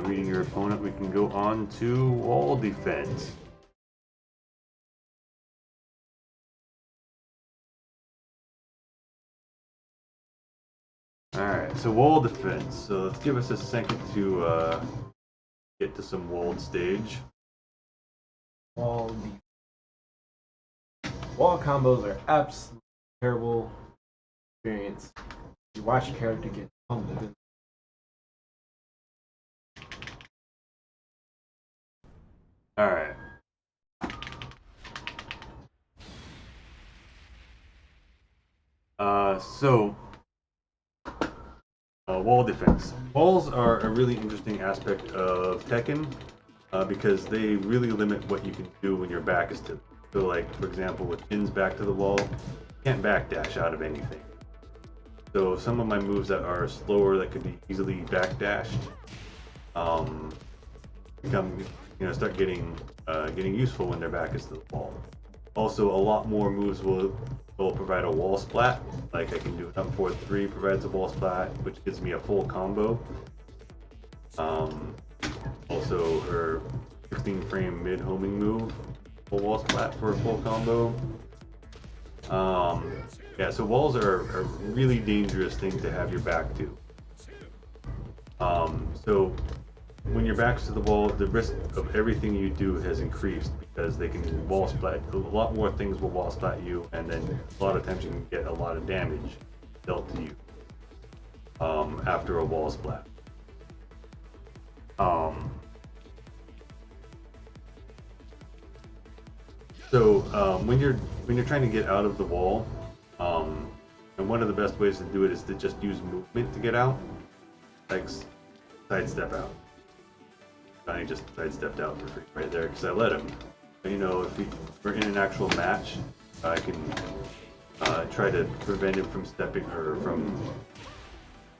Reading your opponent, we can go on to wall defense. Alright, so wall defense. So let's give us a second to get to some walled stage. Wall combos are absolutely terrible experience. You watch your character get pummeled. Alright. Wall defense. Walls are a really interesting aspect of Tekken because they really limit what you can do when your back is to them. So like, for example, with Jin's back to the wall, you can't backdash out of anything. So some of my moves that are slower that could be easily backdashed start getting useful when their back is to the wall. Also, a lot more moves will provide a wall splat. Like I can do an up 4-3 provides a wall splat, which gives me a full combo. Also, her 15 frame mid homing move, full wall splat for a full combo. Yeah, so walls are a really dangerous thing to have your back to. So when your back's to the wall, the risk of everything you do has increased because they can wall splat. A lot more things will wall splat you, and then a lot of times you can get a lot of damage dealt to you after a wall splat. When you're trying to get out of the wall, and one of the best ways to do it is to just use movement to get out, like sidestep out. I just sidestepped out for free right there because I let him. But, if we're in an actual match, I can try to prevent him from stepping or from.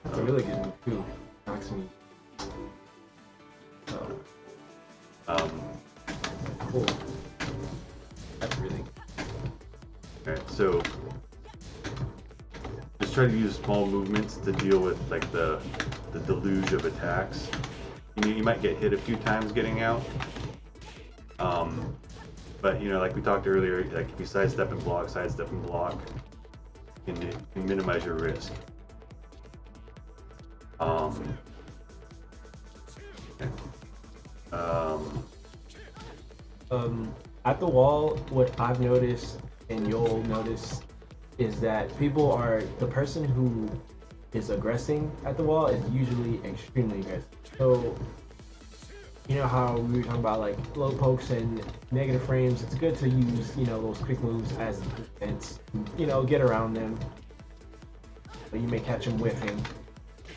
That's a really good move too. Knocks me. Cool. That's really good. Alright, so just try to use small movements to deal with like the deluge of attacks. You might get hit a few times getting out, but like we talked earlier, like if you sidestep and block, you can minimize your risk. At the wall, what I've noticed, and you'll notice, is that the person who is aggressing at the wall is usually extremely aggressive. So, you know how we were talking about like low pokes and negative frames, it's good to use, those quick moves as defense, get around them. But you may catch them whiffing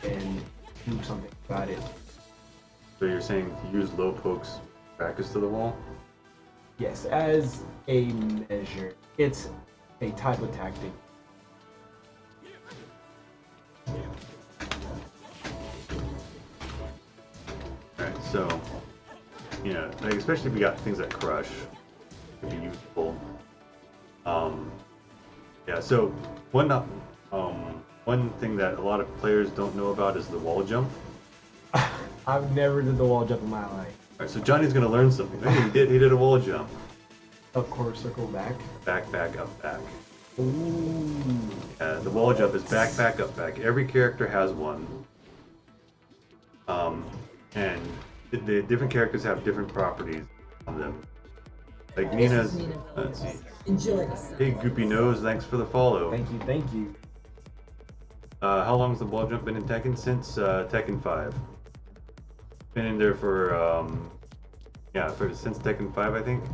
and do something about it. So you're saying to use low pokes back us to the wall? Yes, as a measure. It's a type of tactic. Alright, so, like especially if we got things that crush, it could be useful. Yeah, so one thing that a lot of players don't know about is the wall jump. I've never did the wall jump in my life. Alright, so Johnny's gonna learn something. Hey, he did a wall jump. Of course, circle back. Back, up, back. Ooh. Yeah, the wall jump is back, up, back. Every character has one. And the different characters have different properties on them. Like Nina's. Let's see. Enjoy. Hey, Goopy Nose, thanks for the follow. Thank you. How long has the wall jump been in Tekken? Since Tekken 5. Been in there for since Tekken 5, I think.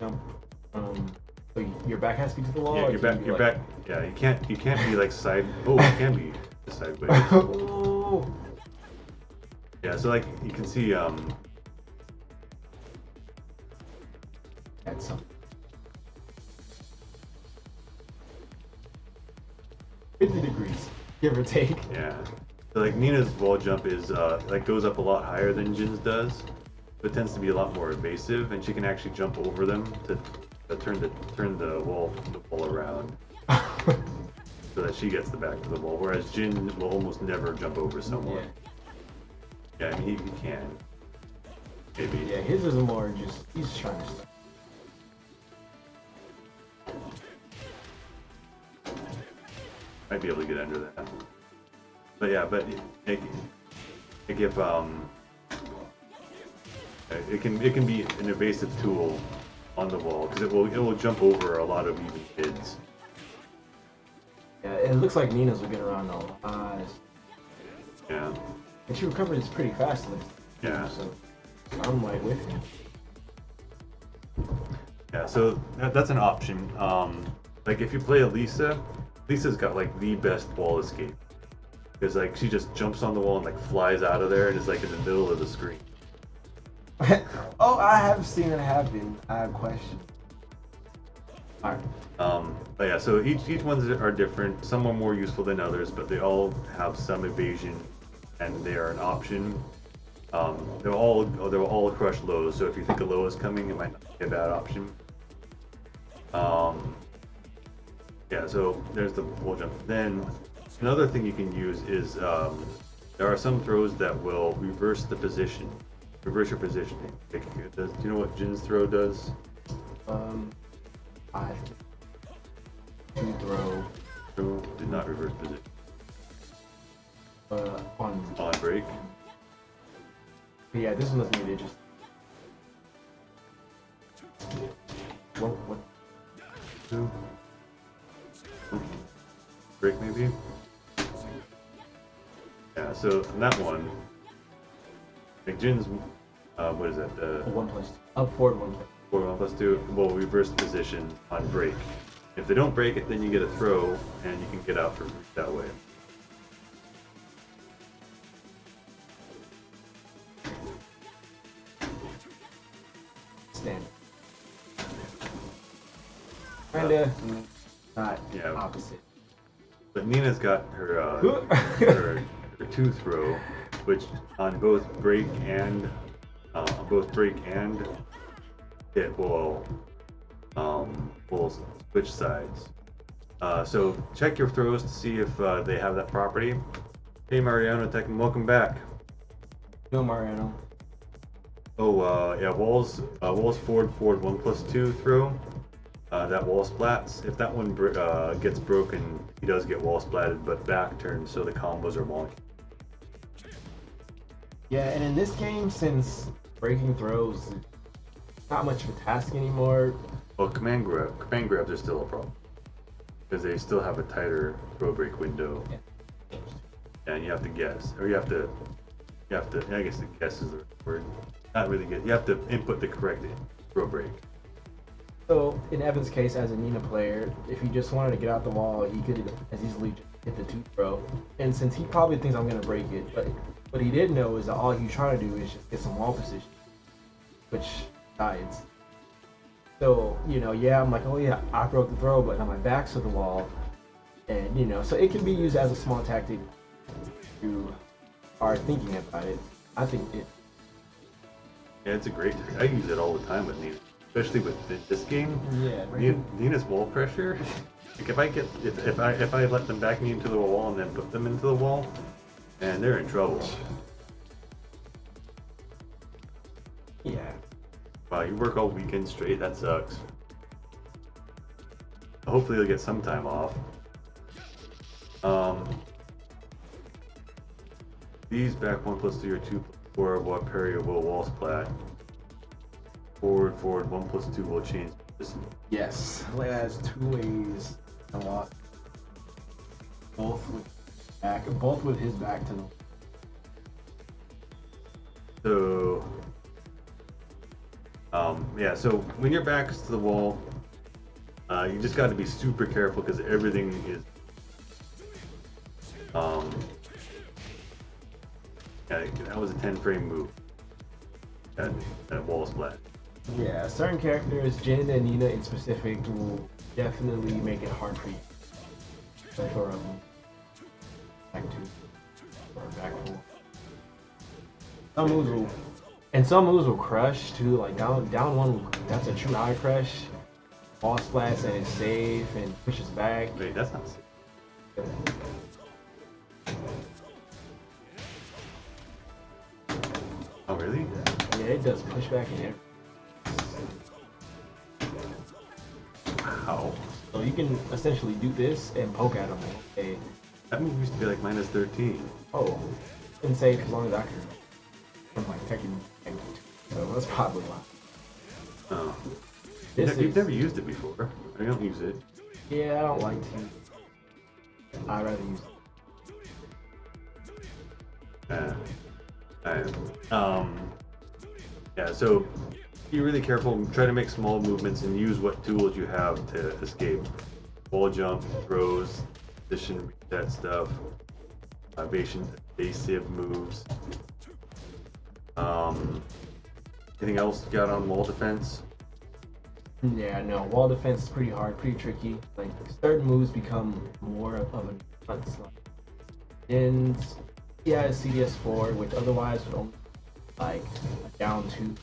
So your back has to be to the wall. Yeah, your back. Yeah, you can't be like side. Oh, you can be sideways. Oh. Yeah, so like you can see. That's something. 50 degrees, give or take. Yeah. So like Nina's wall jump is goes up a lot higher than Jin's does, but it tends to be a lot more evasive, and she can actually jump over them to turn the wall around, so that she gets the back to the wall. Whereas Jin will almost never jump over someone. Yeah, I mean, he can. Maybe. Yeah, his is more just, he's trying to stop. Might be able to get under that. But yeah, but like if it can be an evasive tool on the wall because it will jump over a lot of even kids. Yeah, it looks like Nina's will get around a lot. Yeah. And she recovers pretty fast. Yeah. So I'm like with him. Yeah, so that's an option. Like if you play Elisa, Lisa's got like the best wall escape. Because like she just jumps on the wall and like flies out of there and is like in the middle of the screen. Oh, I have seen it happen. I have questions. Alright. But yeah, so each ones are different. Some are more useful than others, but they all have some evasion, and they are an option. They'll all crush lows. So if you think a low is coming, it might not be a bad option. Yeah, so there's the wall jump. Then another thing you can use is there are some throws that will reverse the position, reverse your positioning. Like, do you know what Jin's throw does? I to throw Did not reverse position. on Break. yeah, this one doesn't need it. Just what? Two. Break maybe. Yeah. So on that one, like Jin's, what is that? 1+2. Up forward 1+2. 4 1+2 will reverse position on break. If they don't break it, then you get a throw, and you can get out for that way. Stand. Kinda not Yeah. opposite. But Nina's got her her 2 throw, which on both break and hit will switch sides. So check your throws to see if they have that property. Hey Mariano, Tekken, welcome back. No, Mariano. Oh yeah, walls forward 1+2 throw. That wall splats. If that one gets broken, he does get wall splatted, but back turns, so the combos are wonky. Yeah, and in this game, since breaking throws is not much of a task anymore. Well, command grabs are still a problem because they still have a tighter throw break window, and you have to guess, or you have to. I guess the guess is the word. Not really good. You have to input the correct throw break. So in Evan's case, as a Nina player, if he just wanted to get out the wall, he could as easily just hit the 2 throw. And since he probably thinks I'm gonna break it, but what he didn't know is that all he's trying to do is just get some wall position, which dies. So, I'm like, oh yeah, I broke the throw, but now my back's to the wall. And, so it can be used as a small tactic if you are thinking about it. I think it. Yeah, it's a great. I use it all the time with Nina, especially with this game. Yeah. Nina's wall pressure. Like if I let them back me into the wall and then put them into the wall, man, they're in trouble. Yeah. Wow, you work all weekend straight. That sucks. Hopefully you'll get some time off. These back 1+3 or 2+4 will parry will wall splat. Forward 1+2 will change this. Yes. It has 2 ways to lost. Both with his back to the. So, yeah. So when your back is to the wall, you just got to be super careful because everything is. Yeah, that was a 10-frame move. That wall splat. Yeah, certain characters, Jin and Nina in specific, will definitely make it hard for you. For back two or back four. Some moves will crush too. Like down one, that's a true high crush. Ball splats and it's safe and pushes back. Wait, that's not safe. Oh, really? Yeah, it does pushback and everything. Wow. So you can essentially do this and poke at them. Okay. That move used to be like -13. Oh, been safe as long as I can. From like Tekken, so that's probably why. Oh. This You've is, never used it before. I don't use it. yeah, I don't like to. I'd rather use Yeah, so be really careful. Try to make small movements and use what tools you have to escape. Wall jump, throws, position reset stuff, evasive moves. Anything else you got on wall defense? Yeah, no, wall defense is pretty hard, pretty tricky. Like certain moves become more of an onslaught. And yeah, CDS4, which otherwise would only like a down 2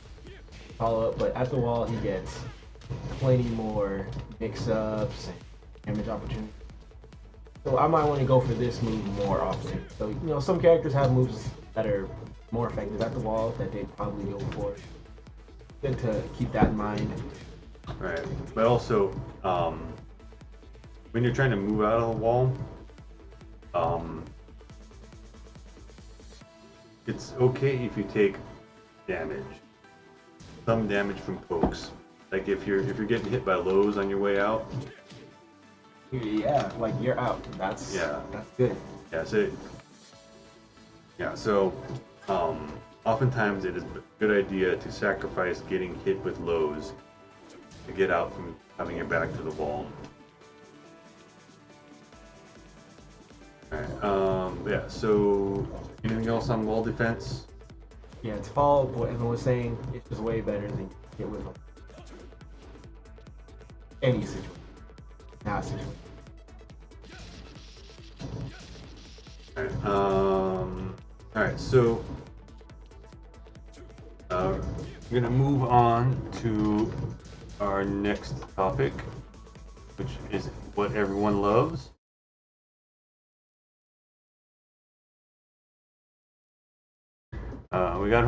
follow up, but at the wall he gets plenty more mix-ups and damage opportunities. So I might want to go for this move more often. So you know, some characters have moves that are more effective at the wall that they probably go for. Good to keep that in mind. Right, but also when you're trying to move out of the wall, it's okay if you take damage, some damage from pokes. Like if you're getting hit by lows on your way out. Yeah, like you're out. That's good. So oftentimes it is a good idea to sacrifice getting hit with lows to get out from having it back to the wall. Alright, yeah, so anything else on wall defense? Yeah, to follow what Evan was saying, it's just way better than get with any situation. Not a situation. Alright, so we're gonna move on to our next topic, which is what everyone loves. We got